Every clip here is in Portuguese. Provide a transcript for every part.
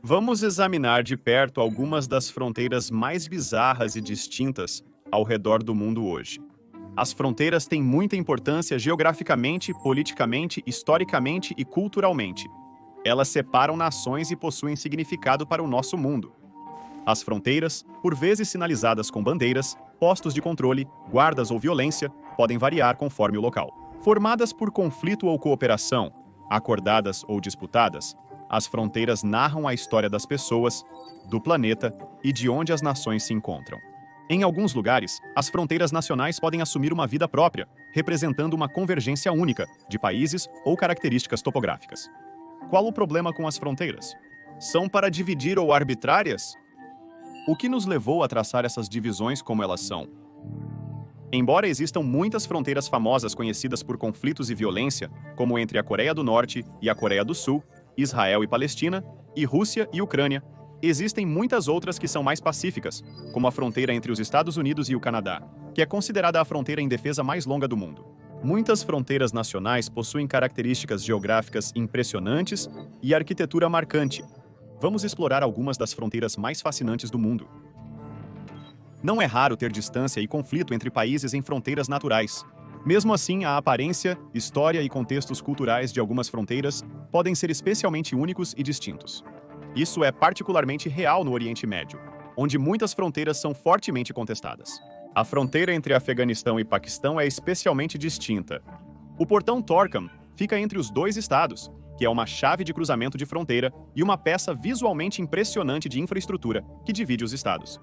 Vamos examinar de perto algumas das fronteiras mais bizarras e distintas ao redor do mundo hoje. As fronteiras têm muita importância geograficamente, politicamente, historicamente e culturalmente. Elas separam nações e possuem significado para o nosso mundo. As fronteiras, por vezes sinalizadas com bandeiras, postos de controle, guardas ou violência, podem variar conforme o local. Formadas por conflito ou cooperação, acordadas ou disputadas, as fronteiras narram a história das pessoas, do planeta e de onde as nações se encontram. Em alguns lugares, as fronteiras nacionais podem assumir uma vida própria, representando uma convergência única de países ou características topográficas. Qual o problema com as fronteiras? São para dividir ou arbitrárias? O que nos levou a traçar essas divisões como elas são? Embora existam muitas fronteiras famosas conhecidas por conflitos e violência, como entre a Coreia do Norte e a Coreia do Sul, Israel e Palestina, e Rússia e Ucrânia, existem muitas outras que são mais pacíficas, como a fronteira entre os Estados Unidos e o Canadá, que é considerada a fronteira em defesa mais longa do mundo. Muitas fronteiras nacionais possuem características geográficas impressionantes e arquitetura marcante. Vamos explorar algumas das fronteiras mais fascinantes do mundo. Não é raro ter distância e conflito entre países em fronteiras naturais. Mesmo assim, a aparência, história e contextos culturais de algumas fronteiras podem ser especialmente únicos e distintos. Isso é particularmente real no Oriente Médio, onde muitas fronteiras são fortemente contestadas. A fronteira entre Afeganistão e Paquistão é especialmente distinta. O portão Torkham fica entre os dois estados, que é uma chave de cruzamento de fronteira e uma peça visualmente impressionante de infraestrutura que divide os estados.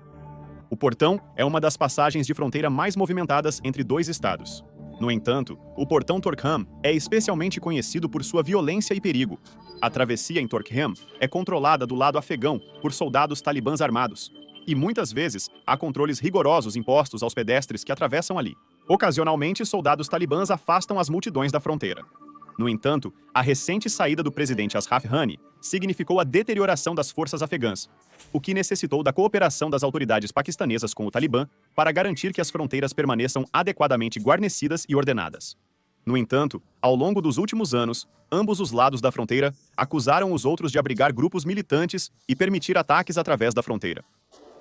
O portão é uma das passagens de fronteira mais movimentadas entre dois estados. No entanto, o portão Torkham é especialmente conhecido por sua violência e perigo. A travessia em Torkham é controlada do lado afegão por soldados talibãs armados, e muitas vezes há controles rigorosos impostos aos pedestres que atravessam ali. Ocasionalmente, soldados talibãs afastam as multidões da fronteira. No entanto, a recente saída do presidente Ashraf Ghani significou a deterioração das forças afegãs, o que necessitou da cooperação das autoridades paquistanesas com o Talibã para garantir que as fronteiras permaneçam adequadamente guarnecidas e ordenadas. No entanto, ao longo dos últimos anos, ambos os lados da fronteira acusaram os outros de abrigar grupos militantes e permitir ataques através da fronteira.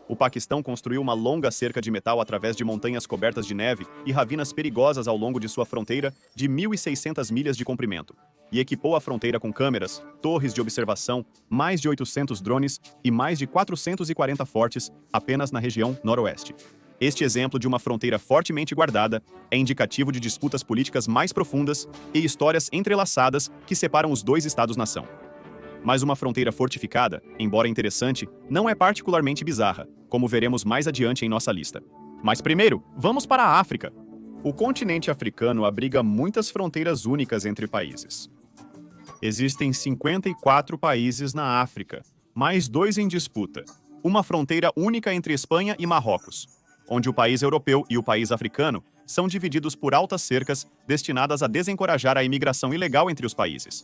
O Paquistão construiu uma longa cerca de metal através de montanhas cobertas de neve e ravinas perigosas ao longo de sua fronteira de 1.600 milhas de comprimento, e equipou a fronteira com câmeras, torres de observação, mais de 800 drones e mais de 440 fortes apenas na região noroeste. Este exemplo de uma fronteira fortemente guardada é indicativo de disputas políticas mais profundas e histórias entrelaçadas que separam os dois estados-nação. Mas uma fronteira fortificada, embora interessante, não é particularmente bizarra, como veremos mais adiante em nossa lista. Mas primeiro, vamos para a África. O continente africano abriga muitas fronteiras únicas entre países. Existem 54 países na África, mais 2 em disputa. Uma fronteira única entre Espanha e Marrocos, onde o país europeu e o país africano são divididos por altas cercas destinadas a desencorajar a imigração ilegal entre os países.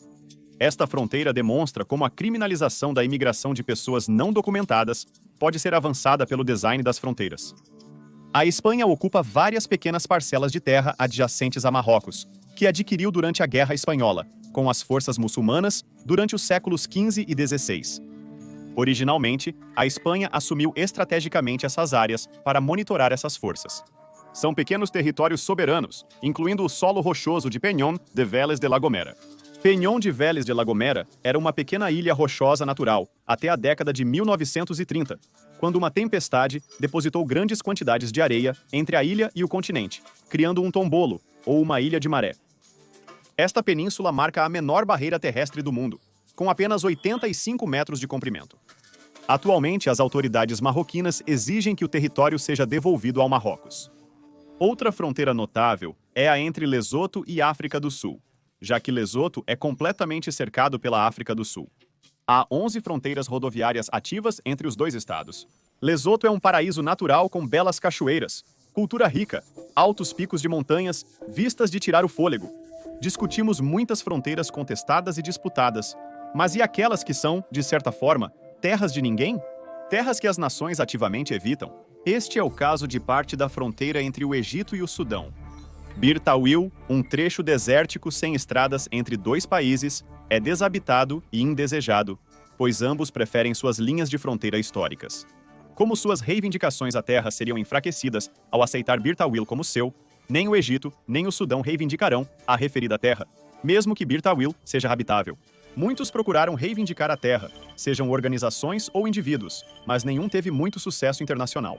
Esta fronteira demonstra como a criminalização da imigração de pessoas não documentadas pode ser avançada pelo design das fronteiras. A Espanha ocupa várias pequenas parcelas de terra adjacentes a Marrocos, que adquiriu durante a Guerra Espanhola, com as forças muçulmanas, durante os séculos XV e XVI. Originalmente, a Espanha assumiu estrategicamente essas áreas para monitorar essas forças. São pequenos territórios soberanos, incluindo o solo rochoso de Peñón de Vélez de la Gomera. Peñón de Vélez de la Gomera era uma pequena ilha rochosa natural até a década de 1930, quando uma tempestade depositou grandes quantidades de areia entre a ilha e o continente, criando um tombolo, ou uma ilha de maré. Esta península marca a menor barreira terrestre do mundo, com apenas 85 metros de comprimento. Atualmente, as autoridades marroquinas exigem que o território seja devolvido ao Marrocos. Outra fronteira notável é a entre Lesoto e África do Sul, já que Lesoto é completamente cercado pela África do Sul. Há 11 fronteiras rodoviárias ativas entre os dois estados. Lesoto é um paraíso natural com belas cachoeiras, cultura rica, altos picos de montanhas, vistas de tirar o fôlego. Discutimos muitas fronteiras contestadas e disputadas, mas e aquelas que são, de certa forma, terras de ninguém? Terras que as nações ativamente evitam? Este é o caso de parte da fronteira entre o Egito e o Sudão. Bir Tawil, um trecho desértico sem estradas entre dois países, é desabitado e indesejado, pois ambos preferem suas linhas de fronteira históricas. Como suas reivindicações à terra seriam enfraquecidas ao aceitar Bir Tawil como seu, nem o Egito nem o Sudão reivindicarão a referida terra, mesmo que Bir Tawil seja habitável. Muitos procuraram reivindicar a terra, sejam organizações ou indivíduos, mas nenhum teve muito sucesso internacional.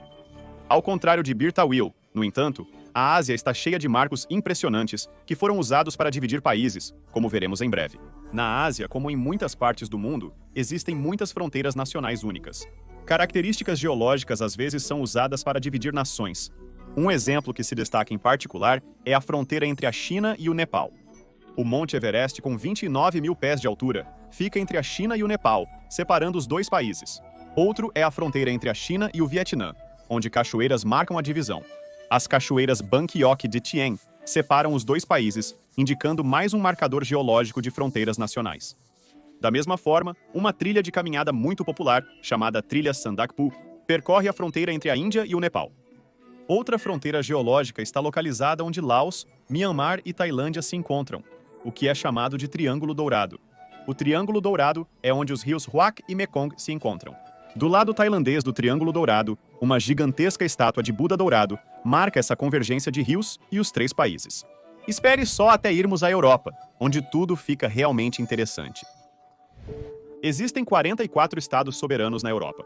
Ao contrário de Bir Tawil, no entanto, a Ásia está cheia de marcos impressionantes que foram usados para dividir países, como veremos em breve. Na Ásia, como em muitas partes do mundo, existem muitas fronteiras nacionais únicas. Características geológicas às vezes são usadas para dividir nações. Um exemplo que se destaca em particular é a fronteira entre a China e o Nepal. O Monte Everest, com 29 mil pés de altura, fica entre a China e o Nepal, separando os dois países. Outro é a fronteira entre a China e o Vietnã, onde cachoeiras marcam a divisão. As cachoeiras Ban Kiok de Tien separam os dois países, indicando mais um marcador geológico de fronteiras nacionais. Da mesma forma, uma trilha de caminhada muito popular, chamada Trilha Sandakphu, percorre a fronteira entre a Índia e o Nepal. Outra fronteira geológica está localizada onde Laos, Myanmar e Tailândia se encontram, o que é chamado de Triângulo Dourado. O Triângulo Dourado é onde os rios Huac e Mekong se encontram. Do lado tailandês do Triângulo Dourado, uma gigantesca estátua de Buda dourado marca essa convergência de rios e os três países. Espere só até irmos à Europa, onde tudo fica realmente interessante. Existem 44 estados soberanos na Europa.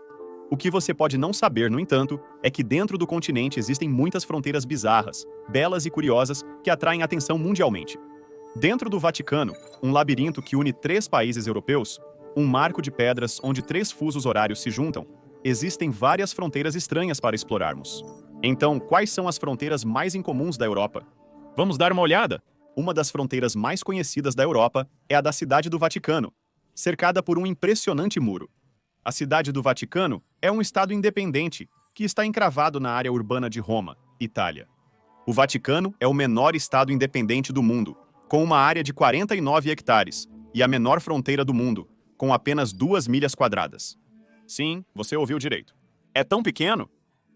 O que você pode não saber, no entanto, é que dentro do continente existem muitas fronteiras bizarras, belas e curiosas que atraem atenção mundialmente. Dentro do Vaticano, um labirinto que une 3 países europeus, um marco de pedras onde 3 fusos horários se juntam, existem várias fronteiras estranhas para explorarmos. Então, quais são as fronteiras mais incomuns da Europa? Vamos dar uma olhada? Uma das fronteiras mais conhecidas da Europa é a da Cidade do Vaticano, cercada por um impressionante muro. A Cidade do Vaticano é um estado independente que está encravado na área urbana de Roma, Itália. O Vaticano é o menor estado independente do mundo, com uma área de 49 hectares, e a menor fronteira do mundo, com apenas 2 milhas quadradas. Sim, você ouviu direito. É tão pequeno?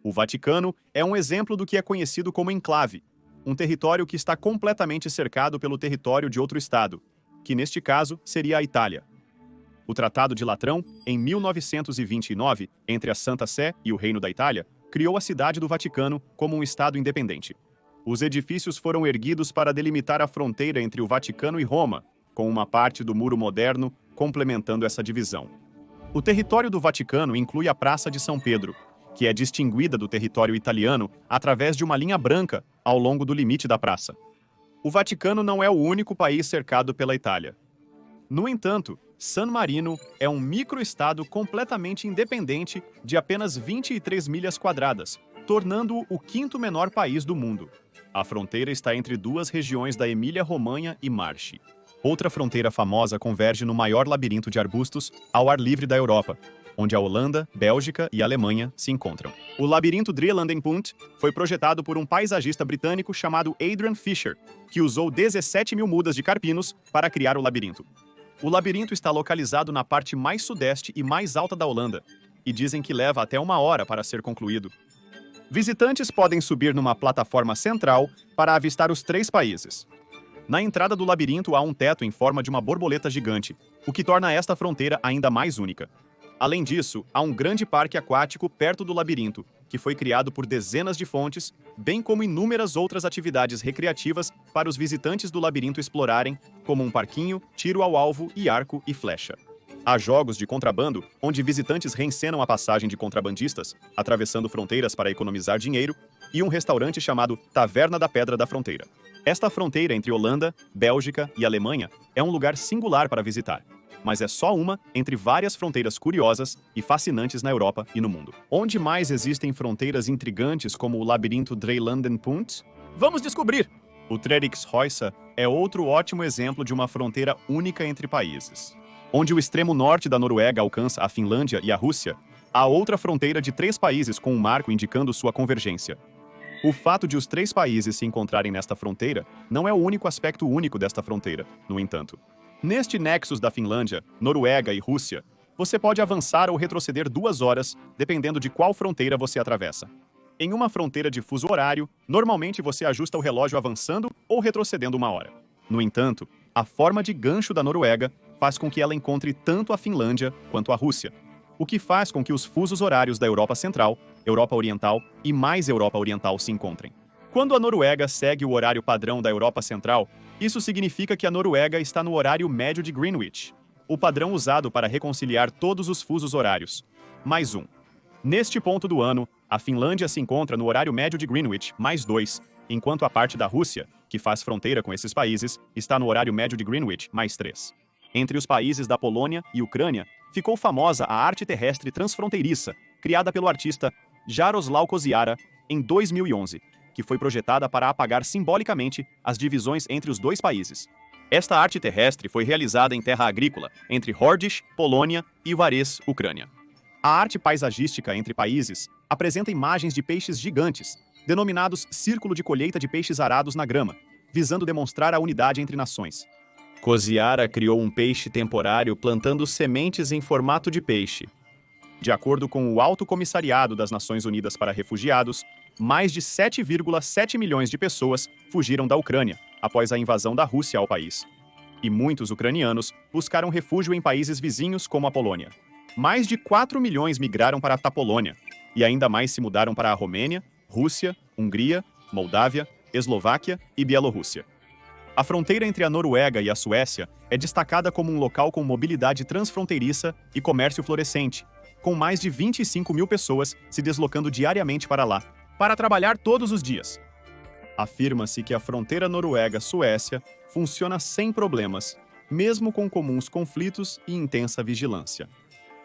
O Vaticano é um exemplo do que é conhecido como enclave, um território que está completamente cercado pelo território de outro estado, que neste caso seria a Itália. O Tratado de Latrão, em 1929, entre a Santa Sé e o Reino da Itália, criou a Cidade do Vaticano como um estado independente. Os edifícios foram erguidos para delimitar a fronteira entre o Vaticano e Roma, com uma parte do muro moderno complementando essa divisão. O território do Vaticano inclui a Praça de São Pedro, que é distinguida do território italiano através de uma linha branca ao longo do limite da praça. O Vaticano não é o único país cercado pela Itália. No entanto, San Marino é um microestado completamente independente de apenas 23 milhas quadradas, tornando-o o 5º menor país do mundo. A fronteira está entre 2 regiões da Emília-Romanha e Marche. Outra fronteira famosa converge no maior labirinto de arbustos ao ar livre da Europa, onde a Holanda, Bélgica e Alemanha se encontram. O labirinto Drielandenpunt foi projetado por um paisagista britânico chamado Adrian Fisher, que usou 17 mil mudas de carpinos para criar o labirinto. O labirinto está localizado na parte mais sudeste e mais alta da Holanda, e dizem que leva até 1 hora para ser concluído. Visitantes podem subir numa plataforma central para avistar os 3 países. Na entrada do labirinto há um teto em forma de uma borboleta gigante, o que torna esta fronteira ainda mais única. Além disso, há um grande parque aquático perto do labirinto, que foi criado por dezenas de fontes, bem como inúmeras outras atividades recreativas para os visitantes do labirinto explorarem, como um parquinho, tiro ao alvo e arco e flecha. Há jogos de contrabando, onde visitantes reencenam a passagem de contrabandistas, atravessando fronteiras para economizar dinheiro, e um restaurante chamado Taverna da Pedra da Fronteira. Esta fronteira entre Holanda, Bélgica e Alemanha é um lugar singular para visitar, mas é só uma entre várias fronteiras curiosas e fascinantes na Europa e no mundo. Onde mais existem fronteiras intrigantes como o labirinto Drielandenpunt? Vamos descobrir! O Treriksrøysa é outro ótimo exemplo de uma fronteira única entre países. Onde o extremo norte da Noruega alcança a Finlândia e a Rússia, há outra fronteira de 3 países com um marco indicando sua convergência. O fato de os 3 países se encontrarem nesta fronteira não é o único aspecto único desta fronteira, no entanto. Neste nexus da Finlândia, Noruega e Rússia, você pode avançar ou retroceder 2 horas, dependendo de qual fronteira você atravessa. Em uma fronteira de fuso horário, normalmente você ajusta o relógio avançando ou retrocedendo 1 hora. No entanto, a forma de gancho da Noruega faz com que ela encontre tanto a Finlândia quanto a Rússia, o que faz com que os fusos horários da Europa Central, Europa Oriental e mais Europa Oriental se encontrem. Quando a Noruega segue o horário padrão da Europa Central, isso significa que a Noruega está no horário médio de Greenwich, o padrão usado para reconciliar todos os fusos horários. Mais um. Neste ponto do ano, a Finlândia se encontra no horário médio de Greenwich, mais 2, enquanto a parte da Rússia, que faz fronteira com esses países, está no horário médio de Greenwich, mais 3. Entre os países da Polônia e Ucrânia, ficou famosa a arte terrestre transfronteiriça, criada pelo artista Jaroslaw Koziara em 2011, que foi projetada para apagar simbolicamente as divisões entre os dois países. Esta arte terrestre foi realizada em terra agrícola, entre Hordish, Polônia, e Varese, Ucrânia. A arte paisagística entre países apresenta imagens de peixes gigantes, denominados Círculo de Colheita de Peixes Arados na Grama, visando demonstrar a unidade entre nações. Koziara criou um peixe temporário plantando sementes em formato de peixe. De acordo com o Alto Comissariado das Nações Unidas para Refugiados, mais de 7,7 milhões de pessoas fugiram da Ucrânia após a invasão da Rússia ao país. E muitos ucranianos buscaram refúgio em países vizinhos como a Polônia. Mais de 4 milhões migraram para a Polônia, e ainda mais se mudaram para a Romênia, Rússia, Hungria, Moldávia, Eslováquia e Bielorrússia. A fronteira entre a Noruega e a Suécia é destacada como um local com mobilidade transfronteiriça e comércio florescente, com mais de 25 mil pessoas se deslocando diariamente para lá, para trabalhar todos os dias. Afirma-se que a fronteira Noruega-Suécia funciona sem problemas, mesmo com comuns conflitos e intensa vigilância.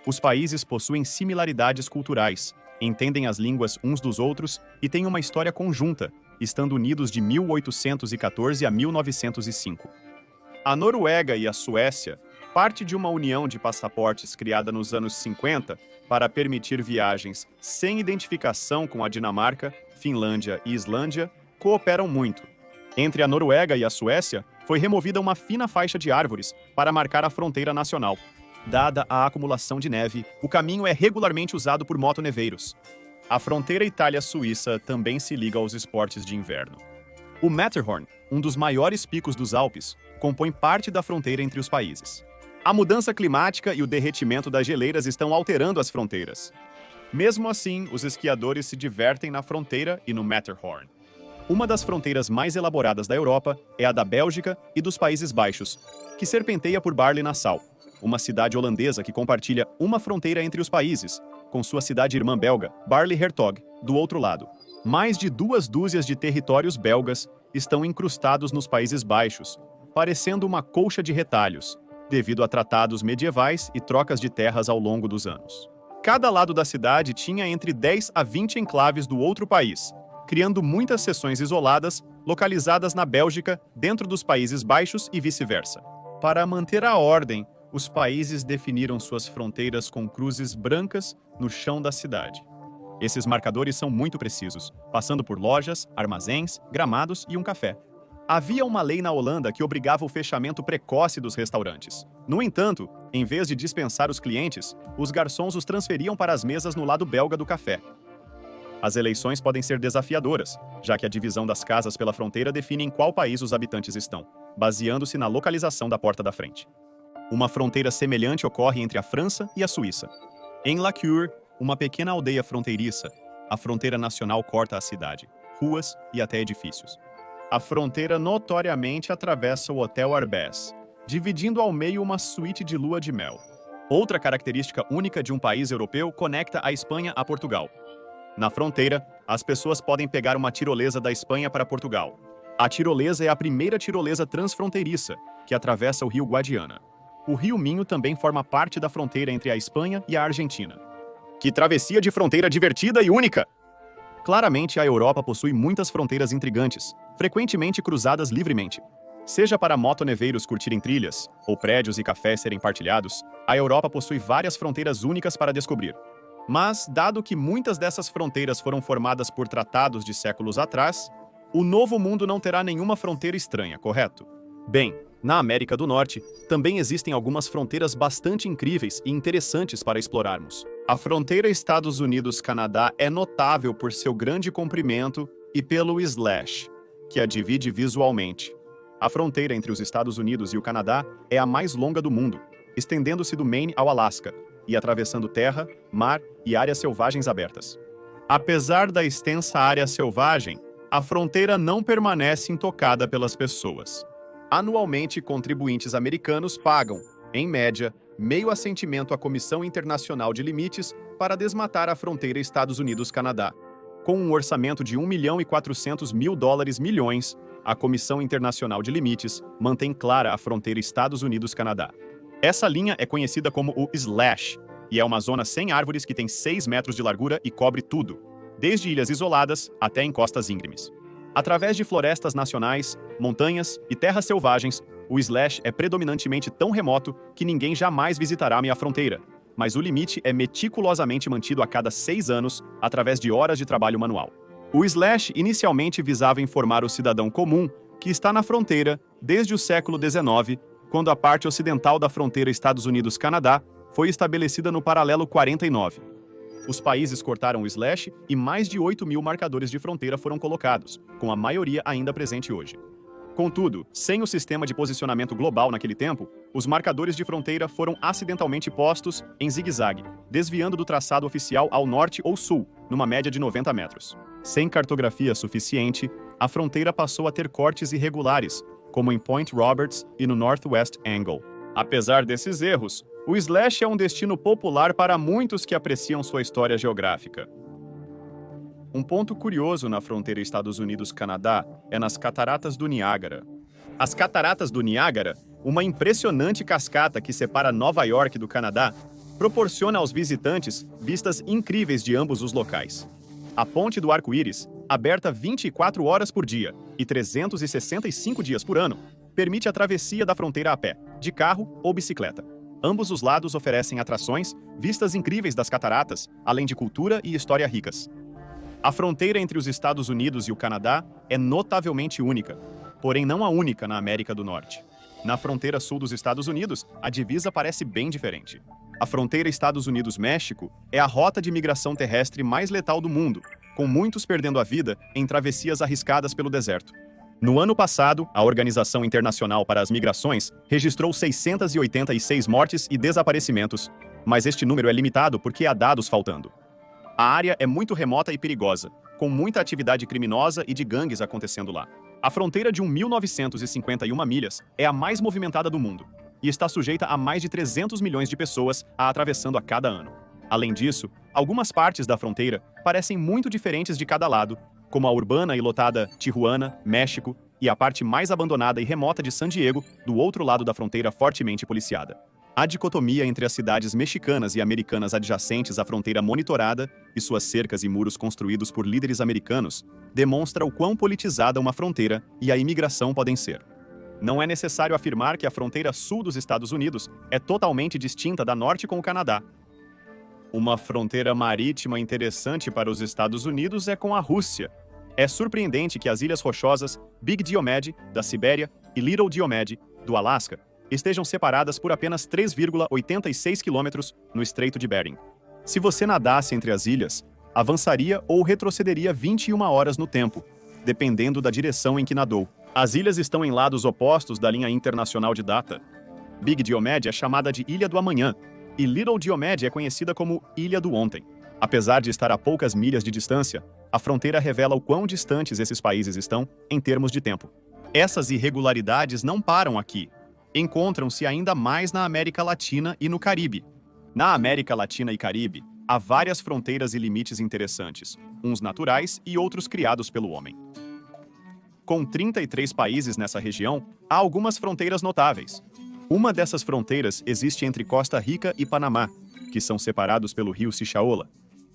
Os países possuem similaridades culturais, entendem as línguas uns dos outros e têm uma história conjunta, estando unidos de 1814 a 1905. A Noruega e a Suécia, parte de uma união de passaportes criada nos anos 50 para permitir viagens sem identificação com a Dinamarca, Finlândia e Islândia, cooperam muito. Entre a Noruega e a Suécia, foi removida uma fina faixa de árvores para marcar a fronteira nacional. Dada a acumulação de neve, o caminho é regularmente usado por motoneveiros. A fronteira Itália-Suíça também se liga aos esportes de inverno. O Matterhorn, um dos maiores picos dos Alpes, compõe parte da fronteira entre os países. A mudança climática e o derretimento das geleiras estão alterando as fronteiras. Mesmo assim, os esquiadores se divertem na fronteira e no Matterhorn. Uma das fronteiras mais elaboradas da Europa é a da Bélgica e dos Países Baixos, que serpenteia por Barle-Nassau, uma cidade holandesa que compartilha uma fronteira entre os países, com sua cidade irmã belga, Barle-Hertog, do outro lado. Mais de 2 dúzias de territórios belgas estão incrustados nos Países Baixos, parecendo uma colcha de retalhos, devido a tratados medievais e trocas de terras ao longo dos anos. Cada lado da cidade tinha entre 10 a 20 enclaves do outro país, criando muitas seções isoladas, localizadas na Bélgica, dentro dos Países Baixos e vice-versa. Para manter a ordem, os países definiram suas fronteiras com cruzes brancas no chão da cidade. Esses marcadores são muito precisos, passando por lojas, armazéns, gramados e um café. Havia uma lei na Holanda que obrigava o fechamento precoce dos restaurantes. No entanto, em vez de dispensar os clientes, os garçons os transferiam para as mesas no lado belga do café. As eleições podem ser desafiadoras, já que a divisão das casas pela fronteira define em qual país os habitantes estão, baseando-se na localização da porta da frente. Uma fronteira semelhante ocorre entre a França e a Suíça. Em La Cure, uma pequena aldeia fronteiriça, a fronteira nacional corta a cidade, ruas e até edifícios. A fronteira notoriamente atravessa o Hotel Arbès, dividindo ao meio uma suíte de lua de mel. Outra característica única de um país europeu conecta a Espanha a Portugal. Na fronteira, as pessoas podem pegar uma tirolesa da Espanha para Portugal. A tirolesa é a primeira tirolesa transfronteiriça, que atravessa o rio Guadiana. O rio Minho também forma parte da fronteira entre a Espanha e a Argentina. Que travessia de fronteira divertida e única! Claramente, a Europa possui muitas fronteiras intrigantes, frequentemente cruzadas livremente. Seja para motoneveiros curtirem trilhas, ou prédios e cafés serem partilhados, a Europa possui várias fronteiras únicas para descobrir. Mas, dado que muitas dessas fronteiras foram formadas por tratados de séculos atrás, o Novo Mundo não terá nenhuma fronteira estranha, correto? Bem, na América do Norte, também existem algumas fronteiras bastante incríveis e interessantes para explorarmos. A fronteira Estados Unidos-Canadá é notável por seu grande comprimento e pelo slash, que a divide visualmente. A fronteira entre os Estados Unidos e o Canadá é a mais longa do mundo, estendendo-se do Maine ao Alasca e atravessando terra, mar e áreas selvagens abertas. Apesar da extensa área selvagem, a fronteira não permanece intocada pelas pessoas. Anualmente, contribuintes americanos pagam, em média, meio assentimento à Comissão Internacional de Limites para desmatar a fronteira Estados Unidos-Canadá. Com um orçamento de $1.400.000 milhões, a Comissão Internacional de Limites mantém clara a fronteira Estados Unidos-Canadá. Essa linha é conhecida como o Slash, e é uma zona sem árvores que tem 6 metros de largura e cobre tudo, desde ilhas isoladas até encostas íngremes. Através de florestas nacionais, montanhas e terras selvagens, o Slash é predominantemente tão remoto que ninguém jamais visitará a fronteira, mas o limite é meticulosamente mantido a cada 6 anos através de horas de trabalho manual. O Slash inicialmente visava informar o cidadão comum que está na fronteira desde o século XIX, quando a parte ocidental da fronteira Estados Unidos-Canadá foi estabelecida no paralelo 49. Os países cortaram o Slash e mais de 8.000 marcadores de fronteira foram colocados, com a maioria ainda presente hoje. Contudo, sem o sistema de posicionamento global naquele tempo, os marcadores de fronteira foram acidentalmente postos em zigue-zague, desviando do traçado oficial ao norte ou sul, numa média de 90 metros. Sem cartografia suficiente, a fronteira passou a ter cortes irregulares, como em Point Roberts e no Northwest Angle. Apesar desses erros, o Slash é um destino popular para muitos que apreciam sua história geográfica. Um ponto curioso na fronteira Estados Unidos-Canadá é nas Cataratas do Niágara. As Cataratas do Niágara, uma impressionante cascata que separa Nova York do Canadá, proporciona aos visitantes vistas incríveis de ambos os locais. A Ponte do Arco-Íris, aberta 24 horas por dia e 365 dias por ano, permite a travessia da fronteira a pé, de carro ou bicicleta. Ambos os lados oferecem atrações, vistas incríveis das cataratas, além de cultura e história ricas. A fronteira entre os Estados Unidos e o Canadá é notavelmente única, porém não a única na América do Norte. Na fronteira sul dos Estados Unidos, a divisa parece bem diferente. A fronteira Estados Unidos-México é a rota de migração terrestre mais letal do mundo, com muitos perdendo a vida em travessias arriscadas pelo deserto. No ano passado, a Organização Internacional para as Migrações registrou 686 mortes e desaparecimentos, mas este número é limitado porque há dados faltando. A área é muito remota e perigosa, com muita atividade criminosa e de gangues acontecendo lá. A fronteira de 1.951 milhas é a mais movimentada do mundo e está sujeita a mais de 300 milhões de pessoas a atravessando a cada ano. Além disso, algumas partes da fronteira parecem muito diferentes de cada lado, como a urbana e lotada Tijuana, México, e a parte mais abandonada e remota de San Diego, do outro lado da fronteira fortemente policiada. A dicotomia entre as cidades mexicanas e americanas adjacentes à fronteira monitorada e suas cercas e muros construídos por líderes americanos demonstra o quão politizada uma fronteira e a imigração podem ser. Não é necessário afirmar que a fronteira sul dos Estados Unidos é totalmente distinta da norte com o Canadá. Uma fronteira marítima interessante para os Estados Unidos é com a Rússia. É surpreendente que as ilhas rochosas Big Diomede, da Sibéria, e Little Diomede, do Alasca, estejam separadas por apenas 3,86 quilômetros no Estreito de Bering. Se você nadasse entre as ilhas, avançaria ou retrocederia 21 horas no tempo, dependendo da direção em que nadou. As ilhas estão em lados opostos da linha internacional de data. Big Diomede é chamada de Ilha do Amanhã, e Little Diomede é conhecida como Ilha do Ontem. Apesar de estar a poucas milhas de distância, a fronteira revela o quão distantes esses países estão em termos de tempo. Essas irregularidades não param aqui. Encontram-se ainda mais na América Latina e no Caribe. Na América Latina e Caribe, há várias fronteiras e limites interessantes, uns naturais e outros criados pelo homem. Com 33 países nessa região, há algumas fronteiras notáveis. Uma dessas fronteiras existe entre Costa Rica e Panamá, que são separados pelo rio Sixaola.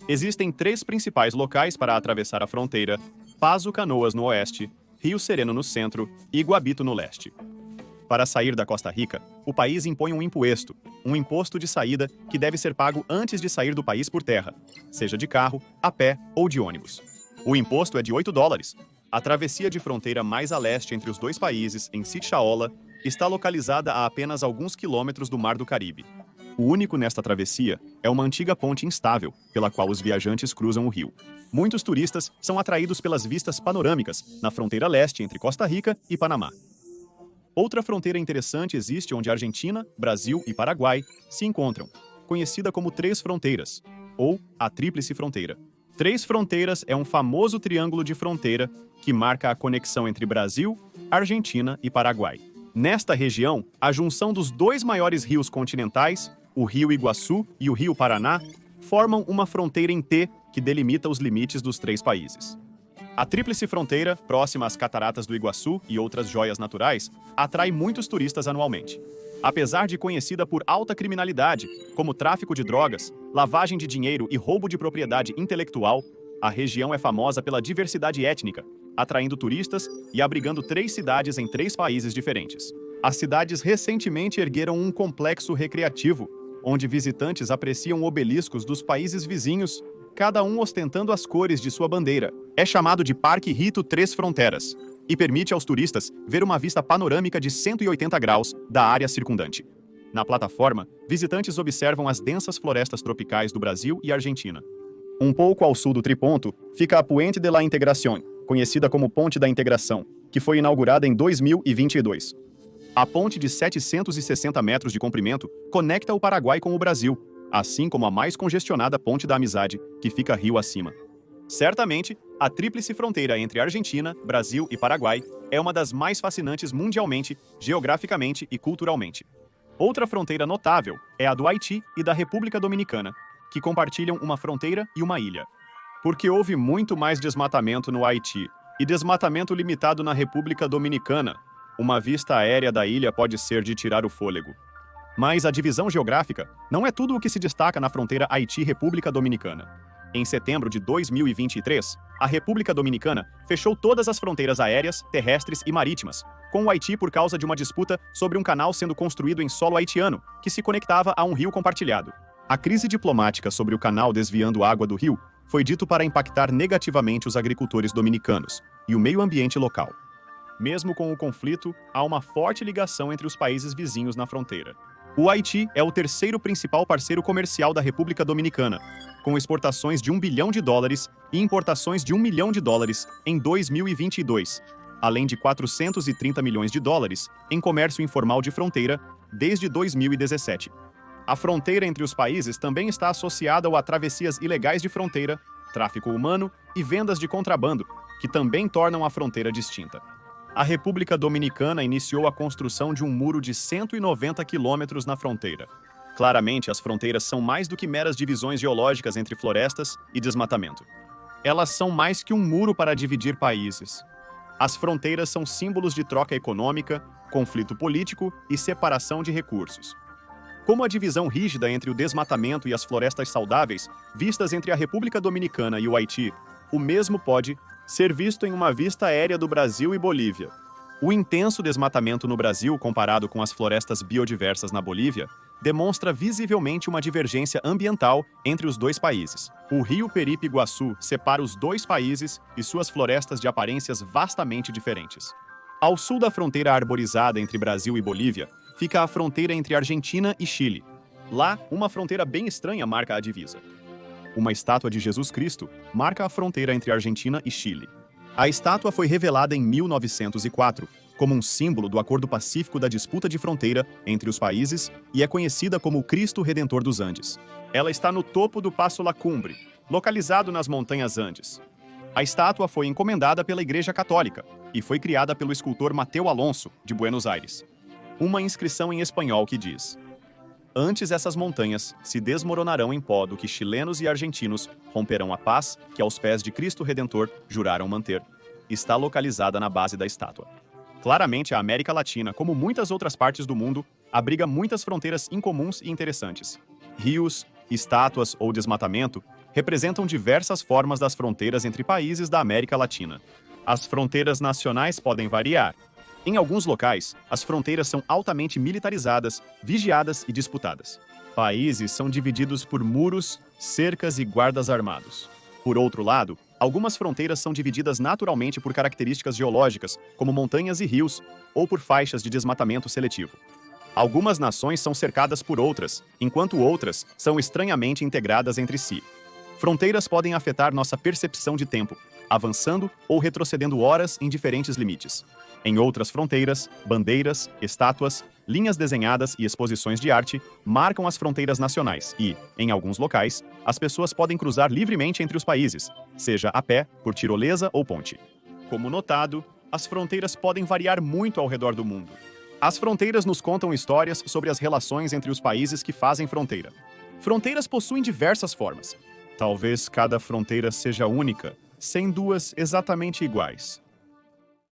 Existem 3 principais locais para atravessar a fronteira: Paso Canoas no oeste, Rio Sereno no centro e Guabito no leste. Para sair da Costa Rica, o país impõe um imposto de saída que deve ser pago antes de sair do país por terra, seja de carro, a pé ou de ônibus. O imposto é de $8. A travessia de fronteira mais a leste entre os dois países, em Sixaola, está localizada a apenas alguns quilômetros do Mar do Caribe. O único nesta travessia é uma antiga ponte instável, pela qual os viajantes cruzam o rio. Muitos turistas são atraídos pelas vistas panorâmicas na fronteira leste entre Costa Rica e Panamá. Outra fronteira interessante existe onde a Argentina, Brasil e Paraguai se encontram, conhecida como Três Fronteiras, ou a Tríplice Fronteira. Três Fronteiras é um famoso triângulo de fronteira que marca a conexão entre Brasil, Argentina e Paraguai. Nesta região, a junção dos dois maiores rios continentais, o Rio Iguaçu e o Rio Paraná, formam uma fronteira em T que delimita os limites dos três países. A Tríplice Fronteira, próxima às Cataratas do Iguaçu e outras joias naturais, atrai muitos turistas anualmente. Apesar de conhecida por alta criminalidade, como tráfico de drogas, lavagem de dinheiro e roubo de propriedade intelectual, a região é famosa pela diversidade étnica, atraindo turistas e abrigando 3 cidades em 3 países diferentes. As cidades recentemente ergueram um complexo recreativo, onde visitantes apreciam obeliscos dos países vizinhos, cada um ostentando as cores de sua bandeira. É chamado de Parque Rito Três Fronteiras e permite aos turistas ver uma vista panorâmica de 180 graus da área circundante. Na plataforma, visitantes observam as densas florestas tropicais do Brasil e Argentina. Um pouco ao sul do triponto fica a Puente de la Integración, conhecida como Ponte da Integração, que foi inaugurada em 2022. A ponte de 760 metros de comprimento conecta o Paraguai com o Brasil, assim como a mais congestionada Ponte da Amizade, que fica rio acima. Certamente, a tríplice fronteira entre Argentina, Brasil e Paraguai é uma das mais fascinantes mundialmente, geograficamente e culturalmente. Outra fronteira notável é a do Haiti e da República Dominicana, que compartilham uma fronteira e uma ilha. Porque houve muito mais desmatamento no Haiti e desmatamento limitado na República Dominicana, uma vista aérea da ilha pode ser de tirar o fôlego. Mas a divisão geográfica não é tudo o que se destaca na fronteira Haiti-República Dominicana. Em setembro de 2023, a República Dominicana fechou todas as fronteiras aéreas, terrestres e marítimas, com o Haiti por causa de uma disputa sobre um canal sendo construído em solo haitiano, que se conectava a um rio compartilhado. A crise diplomática sobre o canal desviando água do rio foi dito para impactar negativamente os agricultores dominicanos e o meio ambiente local. Mesmo com o conflito, há uma forte ligação entre os países vizinhos na fronteira. O Haiti é o terceiro principal parceiro comercial da República Dominicana, com exportações de US$ 1 bilhão e importações de US$ 1 milhão em 2022, além de US$ 430 milhões em comércio informal de fronteira desde 2017. A fronteira entre os países também está associada a travessias ilegais de fronteira, tráfico humano e vendas de contrabando, que também tornam a fronteira distinta. A República Dominicana iniciou a construção de um muro de 190 quilômetros na fronteira. Claramente, as fronteiras são mais do que meras divisões geológicas entre florestas e desmatamento. Elas são mais que um muro para dividir países. As fronteiras são símbolos de troca econômica, conflito político e separação de recursos. Como a divisão rígida entre o desmatamento e as florestas saudáveis, vistas entre a República Dominicana e o Haiti, o mesmo pode ser visto em uma vista aérea do Brasil e Bolívia. O intenso desmatamento no Brasil, comparado com as florestas biodiversas na Bolívia, demonstra visivelmente uma divergência ambiental entre os dois países. O rio Peripe-Iguaçu separa os dois países e suas florestas de aparências vastamente diferentes. Ao sul da fronteira arborizada entre Brasil e Bolívia, fica a fronteira entre Argentina e Chile. Lá, uma fronteira bem estranha marca a divisa. Uma estátua de Jesus Cristo marca a fronteira entre Argentina e Chile. A estátua foi revelada em 1904 como um símbolo do Acordo Pacífico da disputa de fronteira entre os países e é conhecida como o Cristo Redentor dos Andes. Ela está no topo do Passo La Cumbre, localizado nas Montanhas Andes. A estátua foi encomendada pela Igreja Católica e foi criada pelo escultor Mateu Alonso, de Buenos Aires. Uma inscrição em espanhol que diz: "Antes essas montanhas se desmoronarão em pó do que chilenos e argentinos romperão a paz que aos pés de Cristo Redentor juraram manter." Está localizada na base da estátua. Claramente, a América Latina, como muitas outras partes do mundo, abriga muitas fronteiras incomuns e interessantes. Rios, estátuas ou desmatamento representam diversas formas das fronteiras entre países da América Latina. As fronteiras nacionais podem variar. Em alguns locais, as fronteiras são altamente militarizadas, vigiadas e disputadas. Países são divididos por muros, cercas e guardas armados. Por outro lado, algumas fronteiras são divididas naturalmente por características geológicas, como montanhas e rios, ou por faixas de desmatamento seletivo. Algumas nações são cercadas por outras, enquanto outras são estranhamente integradas entre si. Fronteiras podem afetar nossa percepção de tempo, avançando ou retrocedendo horas em diferentes limites. Em outras fronteiras, bandeiras, estátuas, linhas desenhadas e exposições de arte marcam as fronteiras nacionais e, em alguns locais, as pessoas podem cruzar livremente entre os países, seja a pé, por tirolesa ou ponte. Como notado, as fronteiras podem variar muito ao redor do mundo. As fronteiras nos contam histórias sobre as relações entre os países que fazem fronteira. Fronteiras possuem diversas formas. Talvez cada fronteira seja única, sem duas exatamente iguais.